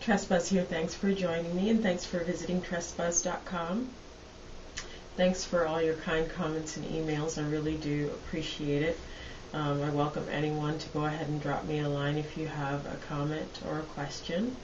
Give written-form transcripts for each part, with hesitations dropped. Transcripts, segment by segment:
Tressbuzz here. Thanks for joining me, and thanks for visiting tressbuzz.com. Thanks for all your kind comments and emails. I really do appreciate it. I welcome anyone to go ahead and drop me a line if you have a comment or a question.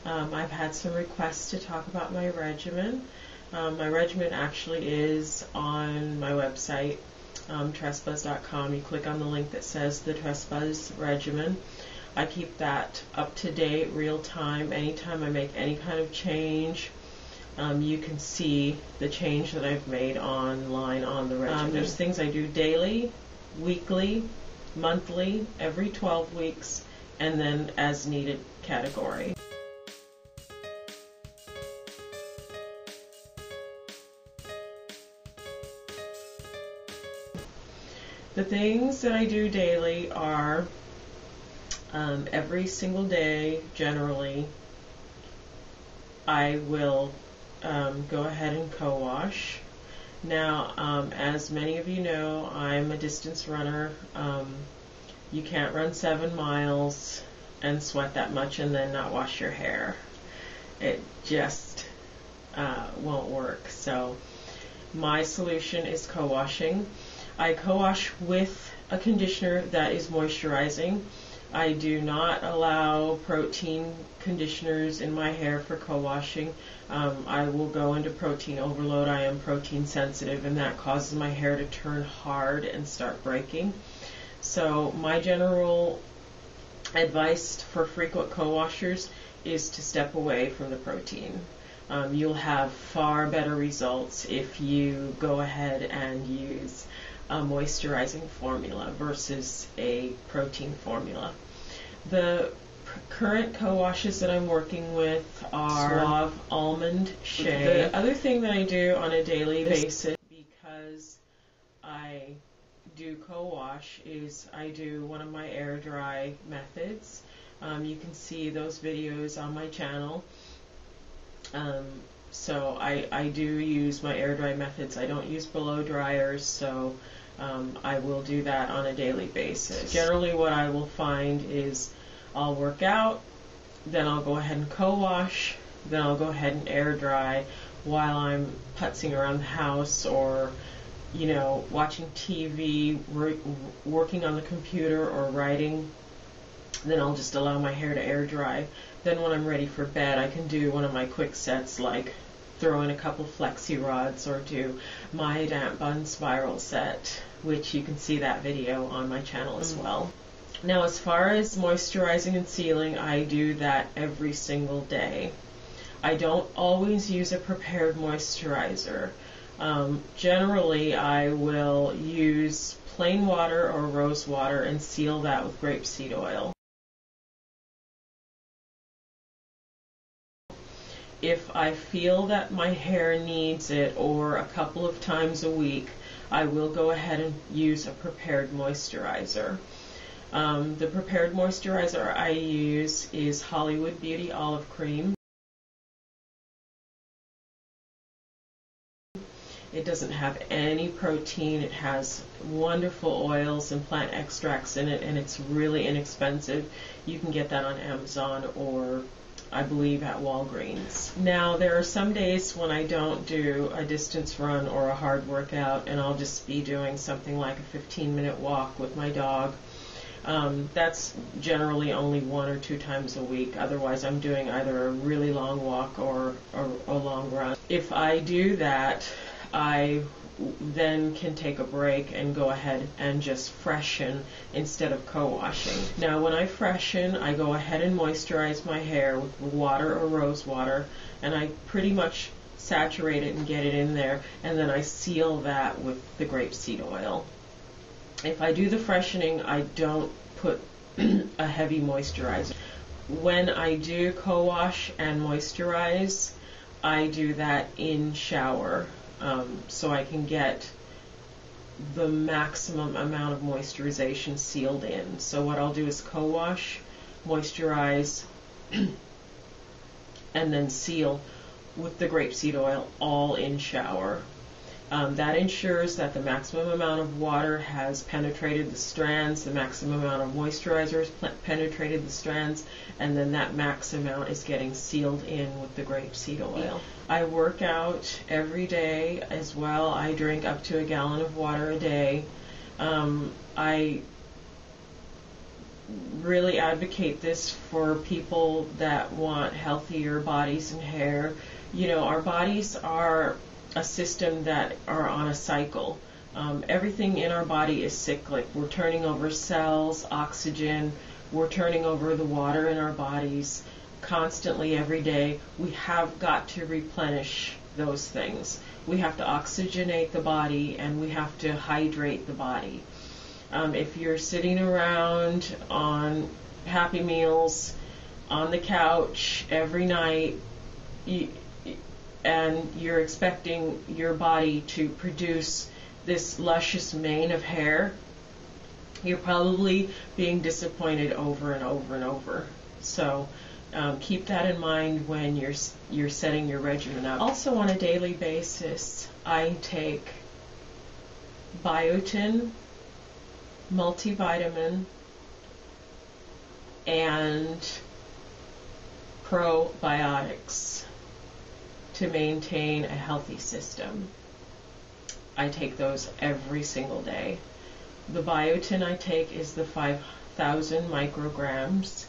I've had some requests to talk about my regimen. My regimen actually is on my website, tressbuzz.com. You click on the link that says the Tressbuzz regimen. I keep that up to date, real time. Anytime I make any kind of change, you can see the change that I've made online on the regimen. There's things I do daily, weekly, monthly, every 12 weeks, and then as needed category. The things that I do daily are every single day, generally, I will go ahead and co-wash. Now, as many of you know, I'm a distance runner. You can't run 7 miles and sweat that much and then not wash your hair. It just won't work. So my solution is co-washing. I co-wash with a conditioner that is moisturizing. I do not allow protein conditioners in my hair for co-washing. I will go into protein overload. I am protein sensitive, and that causes my hair to turn hard and start breaking. So my general advice for frequent co-washers is to step away from the protein. You'll have far better results if you go ahead and use a moisturizing formula versus a protein formula. The current co-washes that I'm working with are Suave Almond Shea. The other thing that I do on a daily basis, because I do co-wash, is I do one of my air dry methods. You can see those videos on my channel. So I do use my air dry methods. I don't use blow dryers, so I will do that on a daily basis. Generally what I will find is I'll work out, then I'll go ahead and co-wash, then I'll go ahead and air dry while I'm putzing around the house, or watching TV, working on the computer, or writing. Then I'll just allow my hair to air dry. Then when I'm ready for bed, I can do one of my quick sets, like throw in a couple flexi rods or do my damp bun spiral set, which you can see that video on my channel as well. Now, as far as moisturizing and sealing, I do that every single day. I don't always use a prepared moisturizer. Generally, I will use plain water or rose water and seal that with grapeseed oil. If I feel that my hair needs it, or a couple of times a week, I will go ahead and use a prepared moisturizer. The prepared moisturizer I use is Hollywood Beauty Olive Cream. It doesn't have any protein. It has wonderful oils and plant extracts in it, and it's really inexpensive. You can get that on Amazon or I believe at Walgreens. Now, there are some days when I don't do a distance run or a hard workout, and I'll just be doing something like a 15-minute walk with my dog. That's generally only 1 or 2 times a week. Otherwise, I'm doing either a really long walk or a long run. If I do that, I then can take a break and go ahead and just freshen instead of co-washing. Now, when I freshen, I go ahead and moisturize my hair with water or rose water, and I pretty much saturate it and get it in there, and then I seal that with the grapeseed oil. If I do the freshening, I don't put a heavy moisturizer. When I do co-wash and moisturize, I do that in shower. So I can get the maximum amount of moisturization sealed in. So what I'll do is co-wash, moisturize, and then seal with the grapeseed oil, all in shower. That ensures that the maximum amount of water has penetrated the strands, the maximum amount of moisturizer has penetrated the strands, and then that max amount is getting sealed in with the grapeseed oil. I work out every day as well. I drink up to a gallon of water a day. I really advocate this for people that want healthier bodies and hair. You know, our bodies are a system that are on a cycle. Everything in our body is cyclic. We're turning over cells, oxygen, we're turning over the water in our bodies constantly every day. We have got to replenish those things. We have to oxygenate the body and we have to hydrate the body. If you're sitting around on Happy Meals on the couch every night, and you're expecting your body to produce this luscious mane of hair, you're probably being disappointed over and over and over. So keep that in mind when you're setting your regimen up. Also, on a daily basis, I take biotin, multivitamin, and probiotics to maintain a healthy system. I take those every single day. The biotin I take is the 5,000 micrograms.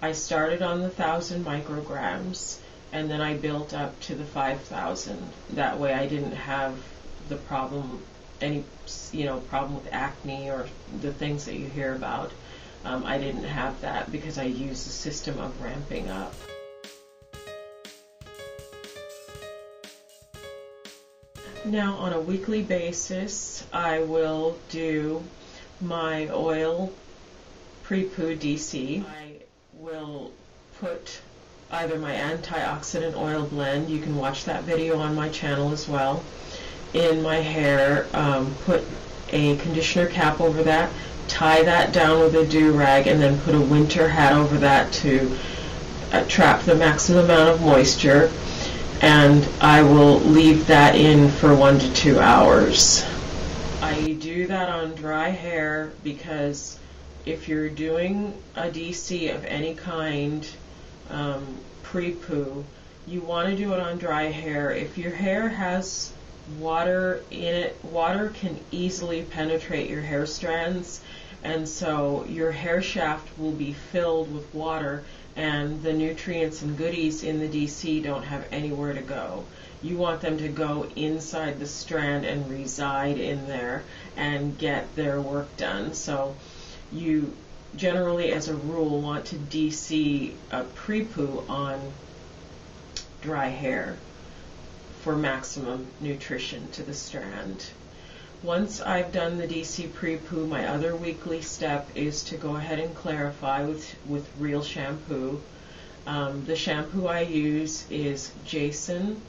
I started on the 1,000 micrograms and then I built up to the 5,000. That way I didn't have the problem, any problem with acne or the things that you hear about. I didn't have that because I used the system of ramping up. Now, on a weekly basis, I will do my oil pre-poo DC. I will put either my antioxidant oil blend, you can watch that video on my channel as well, in my hair, put a conditioner cap over that, tie that down with a do-rag, and then put a winter hat over that to trap the maximum amount of moisture. And I will leave that in for 1 to 2 hours. I do that on dry hair because if you're doing a DC of any kind, pre-poo, you want to do it on dry hair. If your hair has water in it, water can easily penetrate your hair strands, and so your hair shaft will be filled with water, and the nutrients and goodies in the DC don't have anywhere to go. You want them to go inside the strand and reside in there and get their work done. So you generally, as a rule, want to DC a pre-poo on dry hair for maximum nutrition to the strand. Once I've done the DC pre-poo, my other weekly step is to go ahead and clarify with real shampoo. The shampoo I use is Jason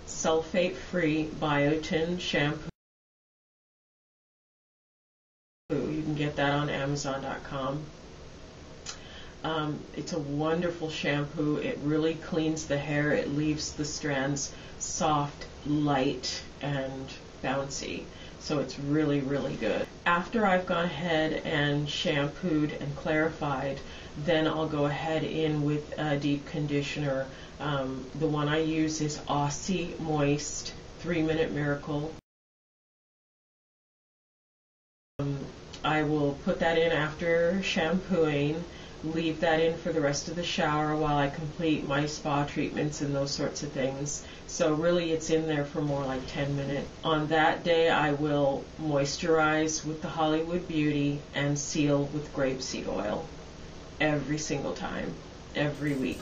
sulfate-free biotin shampoo. You can get that on Amazon.com. It's a wonderful shampoo. It really cleans the hair. It leaves the strands soft, light, and bouncy. So it's really, really good. After I've gone ahead and shampooed and clarified, then I'll go ahead in with a deep conditioner. The one I use is Aussie Moist 3-Minute Miracle. I will put that in after shampooing, leave that in for the rest of the shower while I complete my spa treatments and those sorts of things. So really it's in there for more like 10 minutes. On that day I will moisturize with the Hollywood Beauty and seal with grapeseed oil every single time, every week.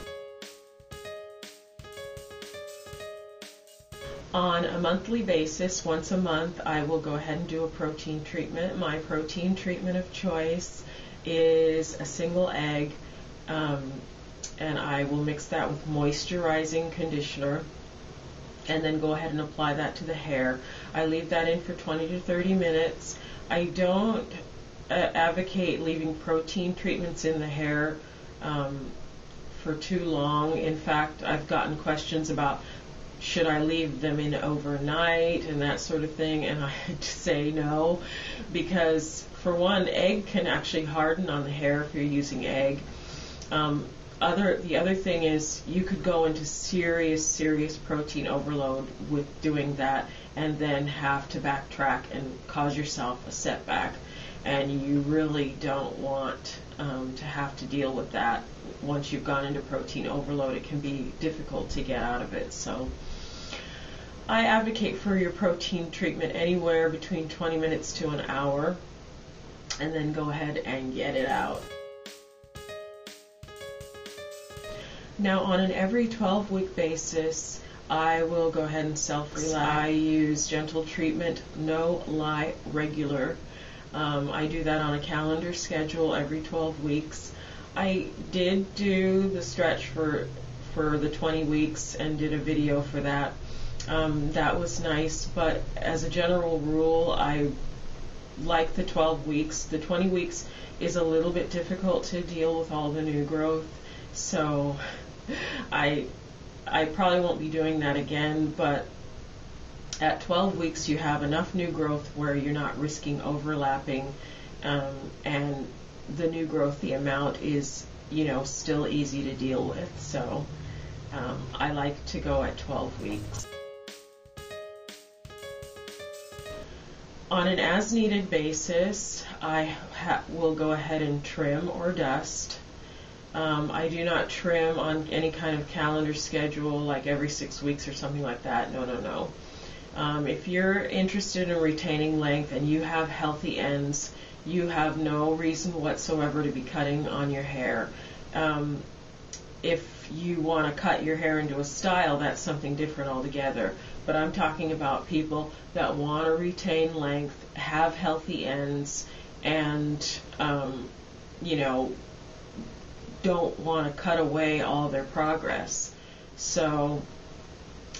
On a monthly basis, once a month, I will go ahead and do a protein treatment. My protein treatment of choice is a single egg, and I will mix that with moisturizing conditioner and then go ahead and apply that to the hair. I leave that in for 20 to 30 minutes. I don't advocate leaving protein treatments in the hair for too long. In fact, I've gotten questions about should I leave them in overnight and that sort of thing, and I had to say no, because for one, egg can actually harden on the hair if you're using egg. The other thing is you could go into serious protein overload with doing that, and then have to backtrack and cause yourself a setback, and you really don't want to have to deal with that. Once you've gone into protein overload, it can be difficult to get out of it. So I advocate for your protein treatment anywhere between 20 minutes to an hour, and then go ahead and get it out. Now, on an every 12-week basis, I will go ahead and self-relax. I use gentle treatment, no lie, regular. I do that on a calendar schedule every 12 weeks. I did do the stretch for the 20 weeks and did a video for that. That was nice, but as a general rule, I like the 12 weeks. The 20 weeks is a little bit difficult to deal with all the new growth, so I probably won't be doing that again, but at 12 weeks you have enough new growth where you're not risking overlapping, and the new growth, the amount is, still easy to deal with. So I like to go at 12 weeks. On an as-needed basis, I will go ahead and trim or dust. I do not trim on any kind of calendar schedule, like every 6 weeks or something like that. No. If you're interested in retaining length and you have healthy ends, you have no reason whatsoever to be cutting on your hair. If you want to cut your hair into a style, that's something different altogether. But I'm talking about people that want to retain length, have healthy ends, and don't want to cut away all their progress. So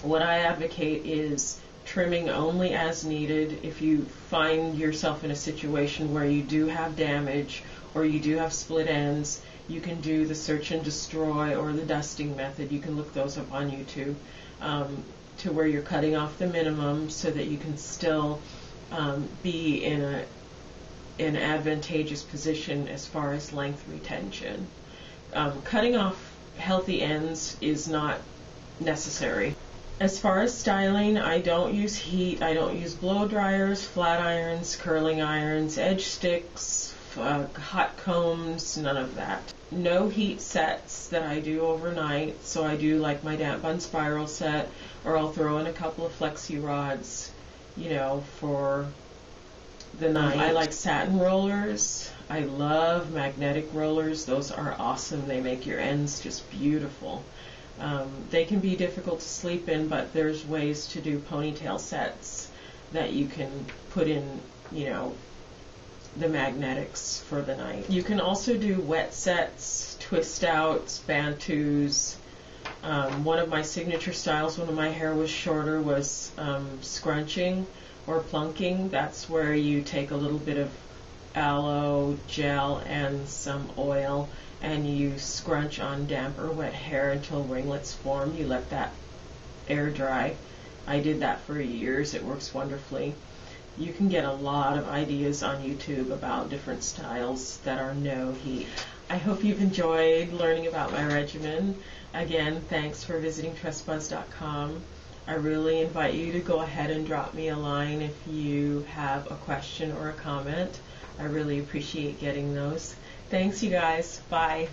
what I advocate is trimming only as needed. If you find yourself in a situation where you do have damage or you do have split ends, you can do the search and destroy or the dusting method. You can look those up on YouTube, to where you're cutting off the minimum so that you can still be in an advantageous position as far as length retention. Cutting off healthy ends is not necessary. As far as styling, I don't use heat. I don't use blow dryers, flat irons, curling irons, edge sticks, hot combs, none of that. No heat sets that I do overnight, so I do like my damp bun spiral set, or I'll throw in a couple of flexi rods, for the night. I like satin rollers. I love magnetic rollers. Those are awesome. They make your ends just beautiful. They can be difficult to sleep in, but there's ways to do ponytail sets that you can put in, the magnetics for the night. You can also do wet sets, twist outs, bantus. One of my signature styles when my hair was shorter was scrunching or plunking. That's where you take a little bit of aloe gel and some oil, and you scrunch on damp or wet hair until ringlets form. You let that air dry. I did that for years. It works wonderfully. You can get a lot of ideas on YouTube about different styles that are no heat. I hope you've enjoyed learning about my regimen. Again, thanks for visiting Tressbuzz.com. I really invite you to go ahead and drop me a line if you have a question or a comment. I really appreciate getting those. Thanks, you guys. Bye.